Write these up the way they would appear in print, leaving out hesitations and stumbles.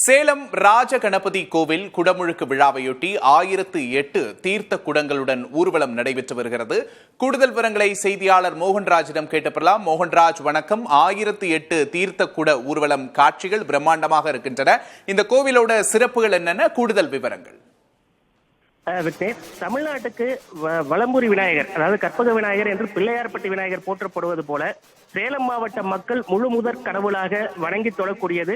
சேலம் ராஜகணபதி கோவில் குடமுழுக்கு விழாவையொட்டி 1008 தீர்த்த குடங்களுடன் ஊர்வலம் நடைபெற்று வருகிறது. கூடுதல் விவரங்களை செய்தியாளர் மோகன்ராஜிடம் கேட்டுப்பெறலாம். மோகன்ராஜ், வணக்கம். 1008 தீர்த்த குட ஊர்வலம் காட்சிகள் பிரம்மாண்டமாக இருக்கின்றன. இந்த கோவிலோட சிறப்புகள் என்னென்ன? கூடுதல் விவரங்கள். தமிழ்நாட்டுக்கு வலம்புரி விநாயகர், அதாவது கற்பக விநாயகர் என்று பிள்ளையார்பட்டி விநாயகர் போற்றப்படுவது போல சேலம் மாவட்ட மக்கள் முழு முதற் கடவுளாக வணங்கி தொழக்கூடியது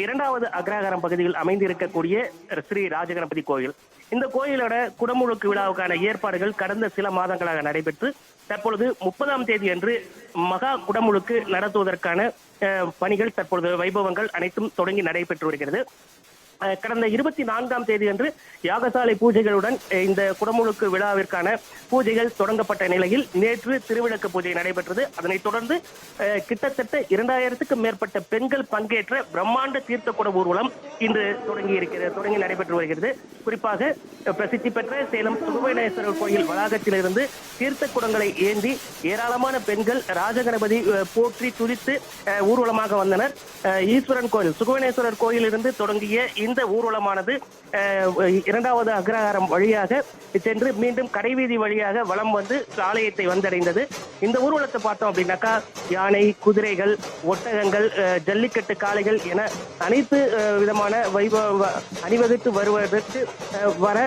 இரண்டாவது அக்ரஹாரம் பகுதியில் அமைந்திருக்கக்கூடிய ஸ்ரீ ராஜகணபதி கோயில். இந்த கோயிலோட குடமுழுக்கு விழாவுக்கான ஏற்பாடுகள் கடந்த சில மாதங்களாக நடைபெற்று தற்பொழுது 30ஆம் தேதி அன்று மகா குடமுழுக்கு நடத்துவதற்கான பணிகள், தற்பொழுது வைபவங்கள் அனைத்தும் தொடங்கி நடைபெற்று வருகிறது. கடந்த 24ஆம் தேதி அன்று யாகசாலை பூஜைகளுடன் இந்த குடமுழுக்கு விழாவிற்கான பூஜைகள் தொடங்கப்பட்ட நிலையில் நேற்று திருவிளக்கு பூஜை நடைபெற்றது. அதனைத் தொடர்ந்து கிட்டத்தட்ட 2000க்கும் மேற்பட்ட பெண்கள் பங்கேற்ற பிரம்மாண்ட தீர்த்த குட ஊர்வலம் இன்று தொடங்கி நடைபெற்று வருகிறது. குறிப்பாக பிரசித்தி பெற்ற சேலம் சுகவனேஸ்வரர் கோயில் வளாகத்திலிருந்து தீர்த்த குடங்களை ஏந்தி ஏராளமான பெண்கள் ராஜகணபதி போற்றி துதித்து ஊர்வலமாக வந்தனர். ஈஸ்வரன் கோயில், சுகவனேஸ்வரர் கோயிலிருந்து தொடங்கிய இந்த ஊர்வலமானது இரண்டாவது அக்ரஹாரம் வழியாக சென்று மீண்டும் கடைவீதி வழியாக வலம் வந்து ஆலயத்தை வந்தடைந்தது. இந்த ஊர்வலத்தை பார்த்தோம் அப்படின்னாக்கா யானை, குதிரைகள், ஒட்டகங்கள், ஜல்லிக்கட்டு காளைகள் என அனைத்து விதமான வைபவ அணிவகுத்து வருவதற்கு வர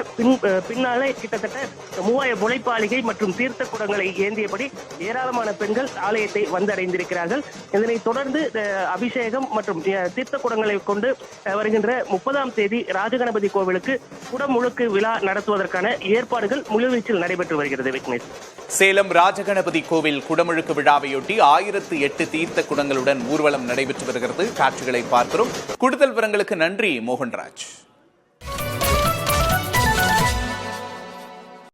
பின்னாலே கிட்டத்தட்ட 3000 முளைப்பாளிகை மற்றும் தீர்த்த குடங்களை ஏந்தியபடி ஏராளமான பெண்கள் ஆலயத்தை வந்தடைந்திருக்கிறார்கள். இதனைத் தொடர்ந்து அபிஷேகம் மற்றும் தீர்த்த குடங்களை கொண்டு வருகின்ற 30ஆம் தேதி ராஜகணபதி கோவிலுக்கு குடமுழுக்கு விழா நடத்துவதற்கான ஏற்பாடுகள் முழுவீச்சில் நடைபெற்று வருகிறது. விக்னேஷ், சேலம் ராஜகணபதி கோவில் குடமுழுக்கு விழாவையொட்டி 1008 தீர்த்த குடங்களுடன் ஊர்வலம் நடைபெற்று வருகிறது. காட்சிகளை பார்க்கிறோம். கூடுதல் விவரங்களுக்கு நன்றி மோகன்ராஜ்.